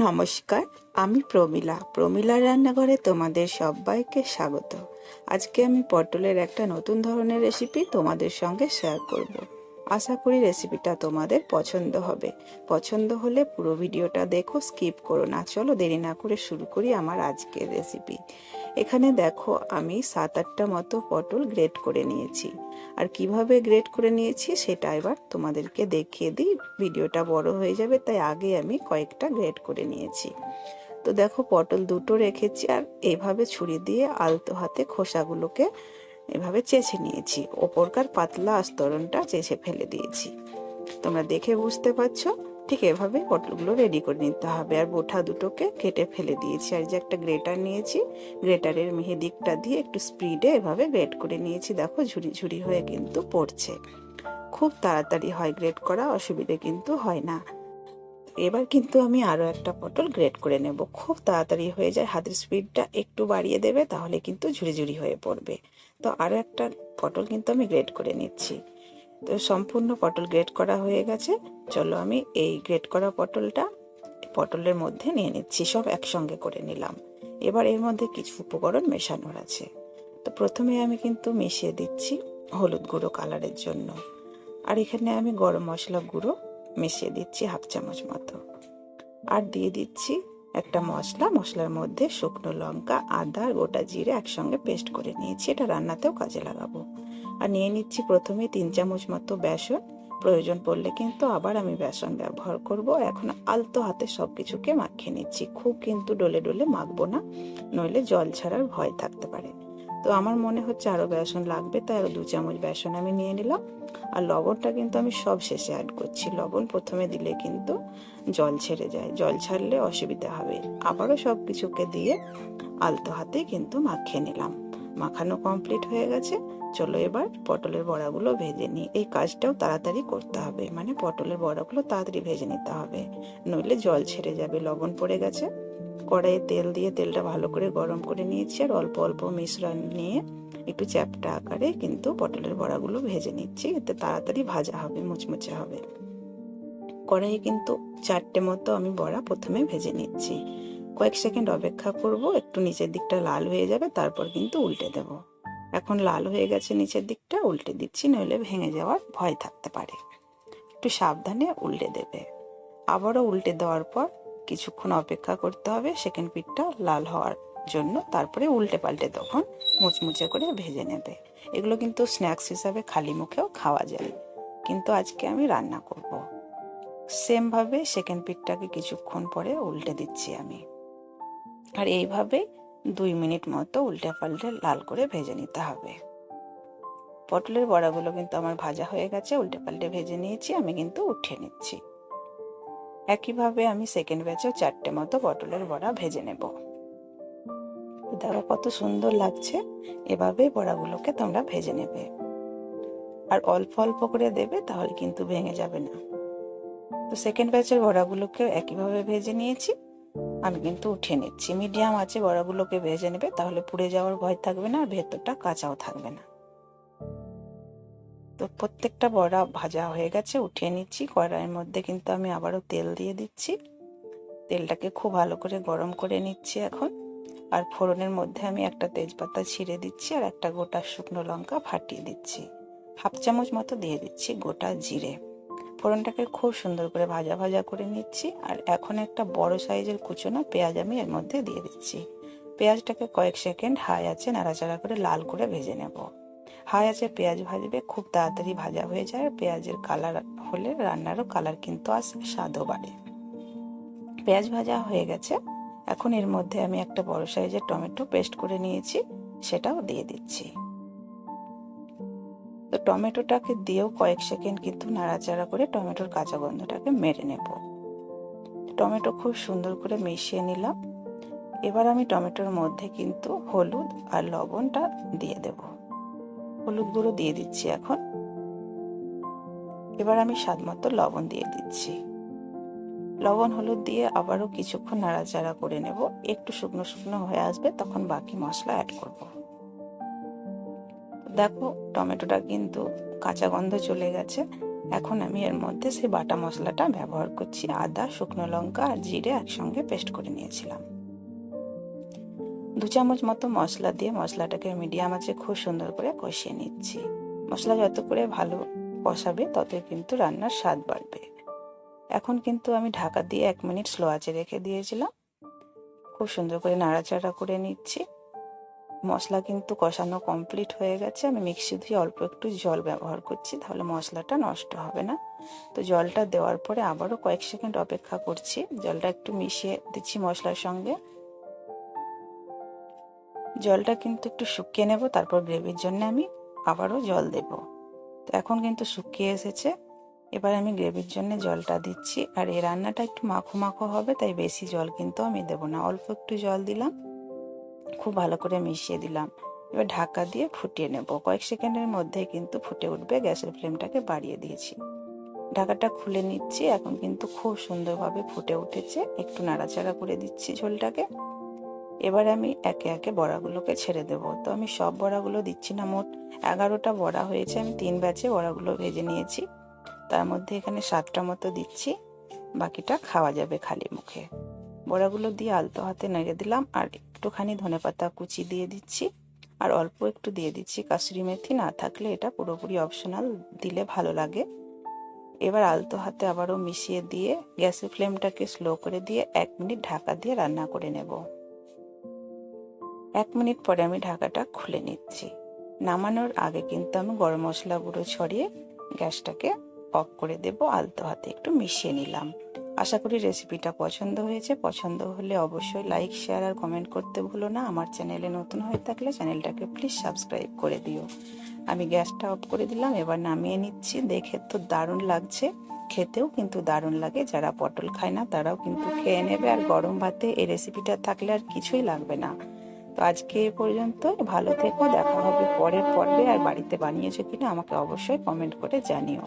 নমস্কার, আমি প্রমিলার রান্নাঘরে তোমাদের সবাইকে স্বাগত। আজকে আমি পটলের একটা নতুন ধরনের রেসিপি তোমাদের সঙ্গে শেয়ার করব। আশা করি রেসিপিটা তোমাদের পছন্দ হবে। পছন্দ হলে পুরো ভিডিওটা দেখো, স্কিপ করো না। চলো দেরি না করে শুরু করি আমার আজকের রেসিপি। এখানে দেখো আমি 7-8টা মতো পটল গ্রেট করে নিয়েছি। আর কিভাবে গ্রেট করে নিয়েছি সেটা এবার তোমাদেরকে দেখিয়ে দিই। ভিডিওটা বড় হয়ে যাবে, তাই আগে আমি কয়েকটা গ্রেট করে নিয়েছি। তো দেখো পটল দুটো রেখেছি, আর এইভাবে ছুরি দিয়ে আলতো হাতে খোসাগুলোকে এভাবে চেঁচে নিয়েছি। ওপরকার পাতলা আস্তরণটা চেঁচে ফেলে দিয়েছি। তোমরা দেখে বুঝতে পারছো, ঠিক এভাবে পটলগুলো রেডি করে নিতে হবে। আর বোঠা দুটোকে কেটে ফেলে দিয়েছি। আর যে একটা গ্রেটার নিয়েছি, গ্রেটারের মিহি দিকটা দিয়ে একটু স্পিডে এভাবে গ্রেট করে নিয়েছি। দেখো ঝুরি ঝুরি হয়ে কিন্তু পড়ছে। খুব তাড়াতাড়ি হয় গ্রেট করা, অসুবিধে কিন্তু হয় না। এবার কিন্তু আমি আরও একটা পটল গ্রেট করে নেব। খুব তাড়াতাড়ি হয়ে যায়, হাতের স্পিডটা একটু বাড়িয়ে দেবে, তাহলে কিন্তু ঝুরি ঝুরি হয়ে পড়বে। তো আরও একটা পটল কিন্তু আমি গ্রেট করে নিচ্ছি। তো সম্পূর্ণ পটল গ্রেট করা হয়ে গেছে। চলো আমি এই গ্রেট করা পটলের মধ্যে নিয়ে নিচ্ছি। সব একসঙ্গে করে নিলাম। এবার এর মধ্যে কিছু উপকরণ মেশানোর আছে। তো প্রথমে আমি কিন্তু মিশিয়ে দিচ্ছি হলুদ গুঁড়ো কালারের জন্য। আর এখানে আমি গরম মশলা গুঁড়ো মিশিয়ে দিচ্ছি 1/2 চামচ মতো। আর দিয়ে দিচ্ছি একটা মশলার মধ্যে শুকনো লঙ্কা, আদা, গোটা জিরে একসঙ্গে পেস্ট করে নিয়েছি। এটা রান্নাতেও কাজে লাগাবো। আর নিয়ে নিচ্ছি প্রথমে 3 চামচ মতো বেসন। প্রয়োজন পড়লে কিন্তু আবার আমি বেসন ব্যবহার করব। এখন আলতো হাতে সব কিছুকে মাখিয়ে নিচ্ছি। খুব কিন্তু ডলে ডলে মাখবো না, নইলে জল ছাড়ার ভয় থাকতে পারে। তো আমার মনে হচ্ছে আরও বেসন লাগবে, তাই আরও 2 চামচ বেসন আমি নিয়ে নিলাম। আর লবণটা কিন্তু আমি সব শেষে অ্যাড করছি। লবণ প্রথমে দিলে কিন্তু জল ছেড়ে যায়, জল ছাড়লে অসুবিধা হবে। আবারও সব কিছুকে দিয়ে আলতো হাতে কিন্তু মাখিয়ে নিলাম। মাখানো কমপ্লিট হয়ে গেছে। চলো এবার পটলের বড়াগুলো ভেজে নিই। এই কাজটাও তাড়াতাড়ি করতে হবে, মানে পটলের বড়াগুলো তাড়াতাড়ি ভেজে নিতে হবে, নইলে জল ছেড়ে যাবে। লবণ পড়ে গেছে। কড়াইয়ে তেল দিয়ে তেলটা ভালো করে গরম করে নিয়েছি। আর অল্প অল্প মিশ্রণ নিয়ে একটু চ্যাপ্টা আকারে কিন্তু পটলের বড়াগুলো ভেজে নিচ্ছি। এতে তাড়াতাড়ি ভাজা হবে, মুচমুচে হবে। কড়াইয়ে কিন্তু 4টে মতো আমি বড়া প্রথমে ভেজে নিচ্ছি। কয়েক সেকেন্ড অপেক্ষা করব, একটু নিচের দিকটা লাল হয়ে যাবে, তারপর কিন্তু উল্টে দেব। এখন লাল হয়ে গেছে নিচের দিকটা, উল্টে দিচ্ছি, নইলে ভেঙে যাওয়ার ভয় থাকতে পারে। একটু সাবধানে উল্টে দেবে। আবারও উল্টে দেওয়ার পর কিছুক্ষণ অপেক্ষা করতে হবে সেকেন্ড পিঠটা লাল হওয়ার জন্য। তারপরে উল্টে পাল্টে তখন মুচমুচে করে ভেজে নেবে। এগুলো কিন্তু স্ন্যাক্স হিসাবে খালি মুখেও খাওয়া যায়, কিন্তু আজকে আমি রান্না করব। সেমভাবে সেকেন্ড পিঠটাকে কিছুক্ষণ পরে উল্টে দিচ্ছি আমি। আর এইভাবে 2 মিনিট মতো উল্টে পাল্টে লাল করে ভেজে নিতে হবে। পটলের বড়াগুলো কিন্তু আমার ভাজা হয়ে গেছে, উল্টে পাল্টে ভেজে নিয়েছি। আমি কিন্তু উঠিয়ে নিচ্ছি। একইভাবে আমি সেকেন্ড ব্যাচেও 4টে মতো পটলের বড়া ভেজে নেব। দেখো কত সুন্দর লাগছে। এভাবে বড়াগুলোকে তোমরা ভেজে নেবে। আর অল্প অল্প করে দেবে, তাহলে কিন্তু ভেঙে যাবে না। তো সেকেন্ড ব্যাচের বড়াগুলোকে একইভাবে ভেজে নিয়েছি। আমি কিন্তু উঠিয়ে নিচ্ছি। মিডিয়াম আছে বড়াগুলোকে ভেজে নেবে, তাহলে পুড়ে যাওয়ার ভয় থাকবে না, আর ভেতরটা কাঁচাও থাকবে না। তো প্রত্যেকটা বড়া ভাজা হয়ে গেছে, উঠিয়ে নিচ্ছি। কড়াইয়ের মধ্যে কিন্তু আমি আবারও তেল দিয়ে দিচ্ছি। তেলটাকে খুব ভালো করে গরম করে নিচ্ছি এখন। আর ফোড়নের মধ্যে আমি একটা তেজপাতা ছিঁড়ে দিচ্ছি, আর একটা গোটা শুকনো লঙ্কা ফাটিয়ে দিচ্ছি। 1/2 চামচ মতো দিয়ে দিচ্ছি গোটা জিরে। ফোড়নটাকে খুব সুন্দর করে ভাজা ভাজা করে নিচ্ছি। আর এখন একটা বড় সাইজের কুচনো পেঁয়াজ আমি এর মধ্যে দিয়ে দিচ্ছি। পেঁয়াজটাকে কয়েক সেকেন্ড হাই আছে নাড়াচাড়া করে লাল করে ভেজে নেব। হাই আছে পেঁয়াজ ভাজবে, খুব তাড়াতাড়ি ভাজা হয়ে যায়। পেঁয়াজের কালার হলে রান্নারও কালার কিন্তু আসে, স্বাদও বাড়ে। পেঁয়াজ ভাজা হয়ে গেছে। এখন এর মধ্যে আমি একটা বড় সাইজের টমেটো পেস্ট করে নিয়েছি, সেটাও দিয়ে দিচ্ছি। তো টমেটোটাকে দিয়েও কয়েক সেকেন্ড কিন্তু নাড়াচাড়া করে টমেটোর কাঁচা গন্ধটাকে মেরে নেব। টমেটো খুব সুন্দর করে মিশিয়ে নিলাম। এবার আমি টমেটোর মধ্যে কিন্তু হলুদ আর লবণটা দিয়ে দেব। হলুদ গুঁড়ো দিয়ে দিচ্ছি এখন। এবার আমি স্বাদ মতো লবণ দিয়ে দিচ্ছি। লবণ হলুদ দিয়ে আবারও কিছুক্ষণ নাড়াচাড়া করে নেব। একটু শুকনো শুকনো হয়ে আসবে, তখন বাকি মশলা অ্যাড করব। দেখো টমেটোটা কিন্তু কাঁচা গন্ধ চলে গেছে। এখন আমি এর মধ্যে সেই বাটা মশলাটা ব্যবহার করছি। আদা, শুকনো লঙ্কা আর জিরে একসঙ্গে পেস্ট করে নিয়েছিলাম। 2 চামচ মতো মশলা দিয়ে মশলাটাকে মিডিয়াম আঁচে খুব সুন্দর করে কষিয়ে নিচ্ছি। মশলা যত করে ভালো কষাবে ততই কিন্তু রান্নার স্বাদ বাড়বে। এখন কিন্তু আমি ঢাকা দিয়ে 1 মিনিট স্লো আঁচে রেখে দিয়েছিলাম। খুব সুন্দর করে নাড়াচাড়া করে নিচ্ছি। মশলা কিন্তু কষানো কমপ্লিট হয়ে গেছে। আমি মিক্সি ধুয়ে অল্প একটু জল ব্যবহার করছি, তাহলে মশলাটা নষ্ট হবে না। তো জলটা দেওয়ার পরে আবারও কয়েক সেকেন্ড অপেক্ষা করছি। জলটা একটু মিশিয়ে দিচ্ছি মশলার সঙ্গে। জলটা কিন্তু একটু শুকিয়ে নেব, তারপর গ্রেভির জন্য আমি আবারও জল দেব। তো এখন কিন্তু শুকিয়ে এসেছে। এবার আমি গ্রেভির জন্য জলটা দিচ্ছি। আর এই রান্নাটা একটু মাখো মাখো হবে, তাই বেশি জল কিন্তু আমি দেব না, অল্প একটু জল দিলাম। খুব ভালো করে মিশিয়ে দিলাম। এবার ঢাকা দিয়ে ফুটিয়ে নেব। কয়েক সেকেন্ডের মধ্যেই কিন্তু ফুটে উঠবে। গ্যাসের ফ্লেমটাকে বাড়িয়ে দিয়েছি। ঢাকাটা খুলে নিচ্ছি। এখন কিন্তু খুব সুন্দরভাবে ফুটে উঠেছে। একটু নাড়াচাড়া করে দিচ্ছি ঝোলটাকে। এবার আমি একে একে বড়াগুলোকে ছেড়ে দেব। তো আমি সব বড়াগুলো দিচ্ছি না, মোট 11টা বড়া হয়েছে। আমি 3 ব্যাচে বড়াগুলো ভেজে নিয়েছি। তার মধ্যে এখানে 7টা মতো দিচ্ছি, বাকিটা খাওয়া যাবে খালি মুখে। বড়াগুলো দিয়ে আলতো হাতে নেড়ে দিলাম। আর একটুখানি ধনেপাতা কুচি দিয়ে দিচ্ছি, আর অল্প একটু দিয়ে দিচ্ছি কাসুরি মেথি। না থাকলে এটা পুরোপুরি অপশনাল, দিলে ভালো লাগে। এবার আলতো হাতে আবারও মিশিয়ে দিয়ে গ্যাসের ফ্লেমটাকে স্লো করে দিয়ে 1 মিনিট ঢাকা দিয়ে রান্না করে নেব। 1 মিনিট পরে আমি ঢাকাটা খুলে নিচ্ছি। নামানোর আগে কিন্তু আমি গরম মশলা গুঁড়ো ছড়িয়ে গ্যাসটাকে অফ করে দেব। আলতো হাতে একটু মিশিয়ে নিলাম। আশা করি রেসিপিটা পছন্দ হয়েছে। পছন্দ হলে অবশ্যই লাইক, শেয়ার আর কমেন্ট করতে ভুলো না। আমার চ্যানেলে নতুন হয়ে থাকলে চ্যানেলটাকে প্লিজ সাবস্ক্রাইব করে দিও। আমি গ্যাসটা অফ করে দিলাম। এবার নামিয়ে নিচ্ছি। দেখে তো দারুণ লাগছে, খেতেও কিন্তু দারুণ লাগে। যারা পটল খায় না তারাও কিন্তু খেয়ে নেবে। আর গরম ভাতে এই রেসিপিটা থাকলে আর কিছুই লাগবে না। তো আজকে এ পর্যন্ত। ভালো থেকো। দেখা হবে পরের পর্বে। আর বাড়িতে বানিয়েছো কিনা আমাকে অবশ্যই কমেন্ট করে জানিও।